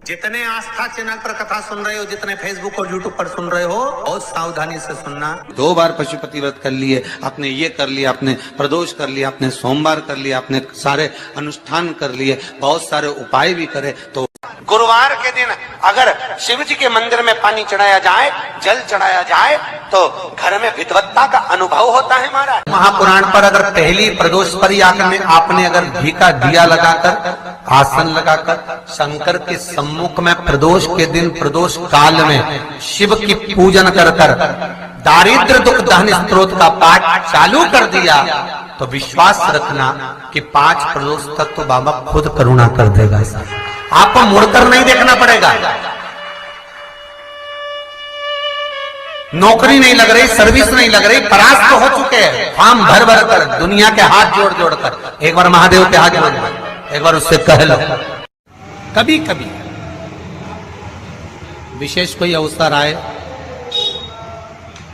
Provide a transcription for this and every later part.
जितने आस्था चैनल पर कथा सुन रहे हो, जितने फेसबुक और यूट्यूब पर सुन रहे हो, बहुत सावधानी से सुनना। 2 बार पशुपति व्रत कर लिए, आपने ये कर लिया, आपने प्रदोष कर लिया, आपने सोमवार कर लिया, आपने सारे अनुष्ठान कर लिए, बहुत सारे उपाय भी करे, तो गुरुवार के दिन अगर शिव जी के मंदिर में पानी चढ़ाया जाए, जल चढ़ाया जाए, तो घर में विद्वत्ता का अनुभव होता है। महाराज महापुराण पर अगर पहली प्रदोष पर ही आपने अगर घी का दिया लगाकर, आसन लगाकर शंकर के सम्मुख में प्रदोष के दिन, प्रदोष काल में शिव की पूजन कर दारिद्र दुख दहन स्त्रोत का पाठ चालू कर दिया, तो विश्वास रखना कि 5 प्रदोष तक तो बाबा खुद करुणा कर देगा। आपको मुड़कर नहीं देखना पड़ेगा। नौकरी नहीं लग रही, सर्विस नहीं लग रही, परास्त तो हो चुके हैं, फॉर्म भर भर कर, दुनिया के हाथ जोड़ जोड़ कर। एक बार महादेव के हाथ जोड़ लो, एक बार उससे कह लो। कभी कभी विशेष कोई अवसर आए,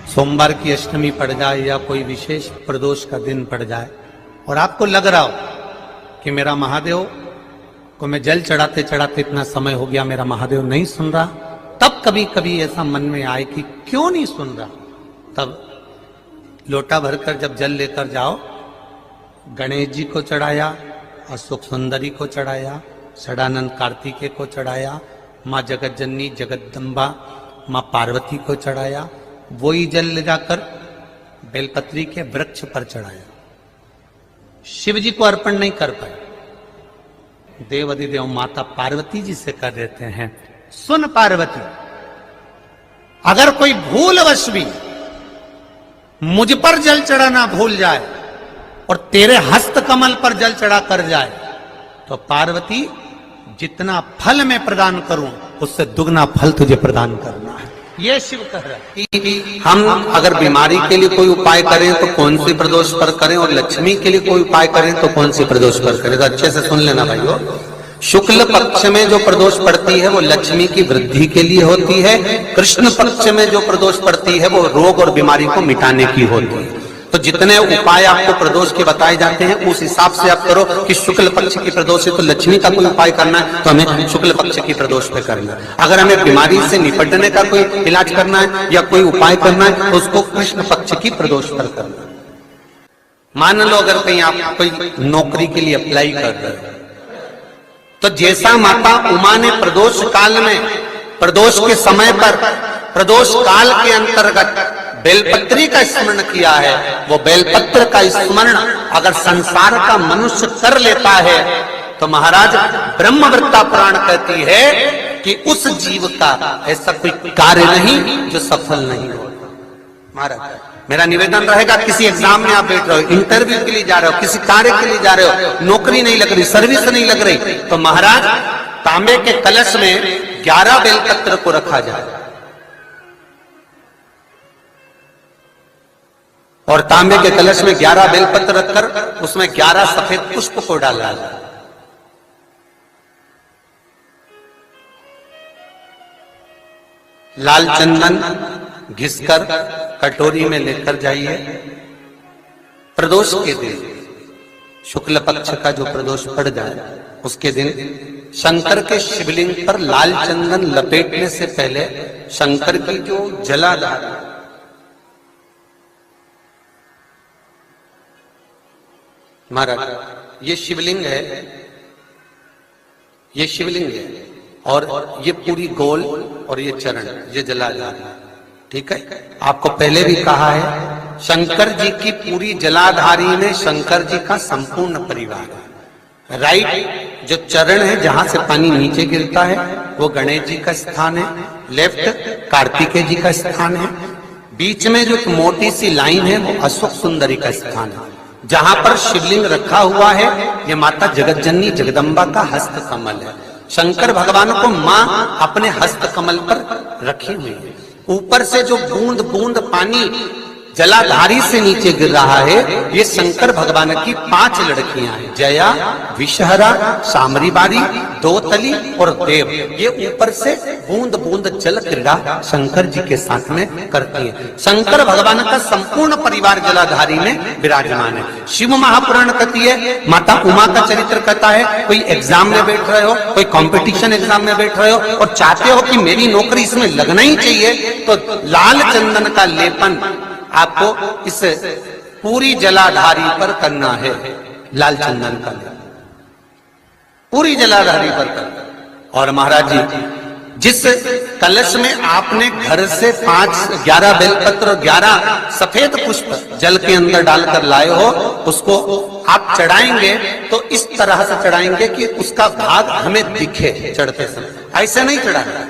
सोमवार की अष्टमी पड़ जाए या कोई विशेष प्रदोष का दिन पड़ जाए, और आपको लग रहा हो कि मेरा महादेव को मैं जल चढ़ाते चढ़ाते इतना समय हो गया, मेरा महादेव नहीं सुन रहा, तब कभी कभी ऐसा मन में आए कि क्यों नहीं सुन रहा, तब लोटा भरकर जब जल लेकर जाओ, गणेश जी को चढ़ाया, अशोक सुंदरी को चढ़ाया, षडानंद कार्तिकेय को चढ़ाया, माँ जगत जननी जगदम्बा माँ पार्वती को चढ़ाया, वही जल ले जाकर बेलपत्री के वृक्ष पर चढ़ाया। शिव जी को अर्पण नहीं कर पाए, देवाधिदेव माता पार्वती जी से कर देते हैं, सुन पार्वती, अगर कोई भूलवश भी मुझ पर जल चढ़ाना भूल जाए और तेरे हस्त कमल पर जल चढ़ा कर जाए, तो पार्वती जितना फल मैं प्रदान करूं उससे दुगना फल तुझे प्रदान करना है। ये शिव कह रहा है। हम अगर बीमारी के लिए कोई उपाय करें तो कौन सी प्रदोष पर करें, और लक्ष्मी के लिए कोई उपाय करें तो कौन सी प्रदोष पर करें, तो अच्छे से सुन लेना भाइयों। शुक्ल पक्ष में जो प्रदोष पड़ती है वो लक्ष्मी की वृद्धि के लिए होती है, कृष्ण पक्ष में जो प्रदोष पड़ती है वो रोग और बीमारी को मिटाने की होती है। तो जितने उपाय आपको प्रदोष के बताए जाते हैं उस हिसाब से आप करो कि शुक्ल पक्ष की प्रदोष है तो लक्ष्मी का कोई उपाय करना है तो हमें शुक्ल पक्ष की प्रदोष पे करना है। अगर हमें बीमारी से निपटने का कोई इलाज करना है या कोई उपाय करना है तो उसको कृष्ण पक्ष की प्रदोष पर करना है। मान लो अगर कहीं आप कोई नौकरी के लिए अप्लाई कर रहे हो, तो जैसा माता उमा ने प्रदोष काल में, प्रदोष के समय पर, प्रदोष काल के अंतर्गत बेलपत्री का स्मरण किया है, वो बेलपत्र का स्मरण अगर संसार का मनुष्य कर लेता है तो महाराज ब्रह्मवृत्ता पुराण कहती है कि उस जीव का ऐसा कोई कार्य नहीं जो सफल नहीं हो। महाराज मेरा निवेदन रहेगा, किसी एग्जाम में आप बैठ रहे हो, इंटरव्यू के लिए जा रहे हो, किसी कार्य के लिए जा रहे हो, नौकरी नहीं लग रही, सर्विस नहीं लग रही, तो महाराज तांबे के कलश में 11 बेलपत्र को रखा जाए और तांबे के कलश में 11 बेलपत्र रखकर उसमें 11 सफेद पुष्प को डाला जाए। लाल चंदन घिसकर कटोरी में लेकर जाइए। प्रदोष के दिन, शुक्ल पक्ष का जो प्रदोष पड़ जाए उसके दिन शंकर के शिवलिंग पर लाल चंदन लपेटने से पहले शंकर की जो जलाधार, महाराज ये शिवलिंग है, ये शिवलिंग है और ये पूरी गोल और ये चरण, ये जलाधार, ठीक है। आपको पहले भी कहा है शंकर जी की पूरी जलाधारी में शंकर जी का संपूर्ण परिवार है। राइट जो चरण है जहां से पानी नीचे गिरता है वो गणेश जी का स्थान है, लेफ्ट कार्तिकेय जी का स्थान है, बीच में जो मोटी सी लाइन है वो अशोक सुंदरी का स्थान है। जहां पर शिवलिंग रखा हुआ है ये माता जगत जननी जगदम्बा का हस्त कमल है। शंकर भगवान को मां अपने हस्त कमल पर रखी हुई है। ऊपर से जो बूंद बूंद पानी जलाधारी से नीचे गिर रहा है। ये शंकर भगवान की 5 लड़कियां हैं, जया, विषहरा, सामरीबारी, दोतली और देव। ये ऊपर से बूंद बूंद जल क्रीड़ा शंकर जी के साथ में करती हैं। शंकर भगवान का संपूर्ण परिवार जलाधारी में विराजमान है। शिव महापुराण कहती है, माता उमा का चरित्र कहता है, कोई एग्जाम में बैठ रहे हो, कोई कंपटीशन एग्जाम में बैठ रहे हो और चाहते हो कि मेरी नौकरी इसमें लगना ही चाहिए, तो लाल चंदन का लेपन आपको इस पूरी जलाधारी पर करना है। लाल चंदन का लेपन पूरी जलाधारी पर करना। और महाराज जी, जिस कलश में आपने घर से 11 बेलपत्र और 11 सफेद पुष्प जल के अंदर डालकर लाए हो, उसको आप चढ़ाएंगे तो इस तरह से चढ़ाएंगे कि उसका भाग हमें दिखे चढ़ते समय। ऐसे नहीं चढ़ाना,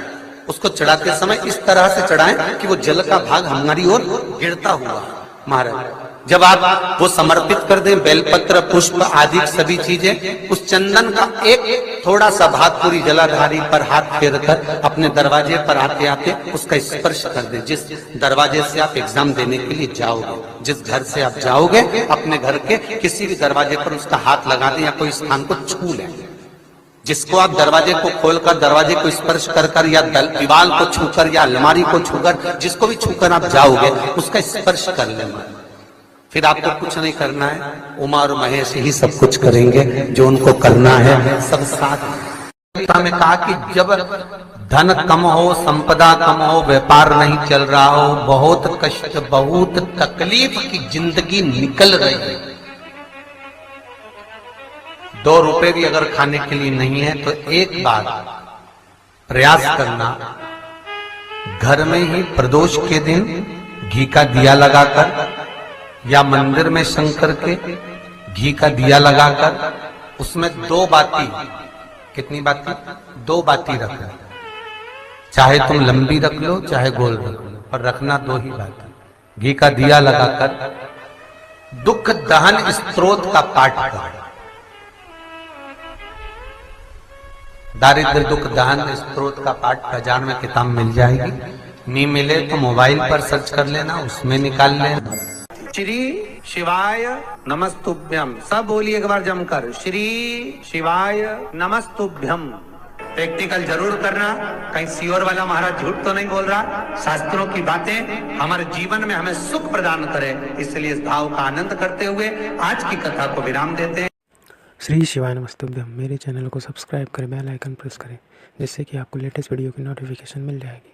उसको चढ़ाते समय इस तरह से चढ़ाएं कि वो जल का भाग हमारी ओर गिरता हुआ। महाराज, जब आप वो समर्पित कर दें, बेलपत्र, पुष्प आदि सभी चीजें, उस चंदन का एक थोड़ा सा भाग पूरी जलाधारी पर हाथ फेर कर अपने दरवाजे पर आते आते उसका स्पर्श कर दें। जिस दरवाजे से आप एग्जाम देने के लिए जाओगे, जिस घर से आप जाओगे, अपने घर के किसी भी दरवाजे पर उसका हाथ लगा दें या कोई स्थान को छू लें। जिसको आप दरवाजे को खोलकर, दरवाजे को स्पर्श कर कर या दीवार को छूकर या अलमारी को छूकर, जिसको भी छूकर आप जाओगे, उसका स्पर्श कर लेना। फिर आपको कुछ नहीं करना है, उमा और महेश ही सब कुछ करेंगे जो उनको करना है, सब साथ में। कहा कि जब धन कम हो, संपदा कम हो, व्यापार नहीं चल रहा हो, बहुत कष्ट, बहुत तकलीफ की जिंदगी निकल रही है, 2 रुपए भी अगर खाने के लिए नहीं है, तो एक बार प्रयास करना, घर में ही प्रदोष के दिन घी का दिया लगाकर या मंदिर में शंकर के घी का दिया लगाकर उसमें 2 बाती, कितनी बाती? 2 बाती रखना। चाहे तुम लंबी रख लो, चाहे गोल रख लो, पर रखना 2 ही बाती। घी का दिया लगाकर दुख दहन स्तोत्र का पाठ करो। दारिद्र दुख दहन स्तोत्र का पाठ बाजार में किताब मिल जाएगी, नहीं मिले तो मोबाइल पर सर्च कर लेना, उसमें निकाल लेना। श्री शिवाय नमस्तुभ्यम, सब बोलिए एक बार जमकर, श्री शिवाय नमस्तुभ्यम। प्रैक्टिकल जरूर करना, कहीं सियोर वाला महाराज झूठ तो नहीं बोल रहा। शास्त्रों की बातें हमारे जीवन में हमें सुख प्रदान करे, इसलिए इस भाव का आनंद करते हुए आज की कथा को विराम देते हैं। श्री शिवाय नमस्तुभ्यम। मेरे चैनल को सब्सक्राइब करें, बेल आइकन प्रेस करें, जिससे कि आपको लेटेस्ट वीडियो की नोटिफिकेशन मिल जाएगी।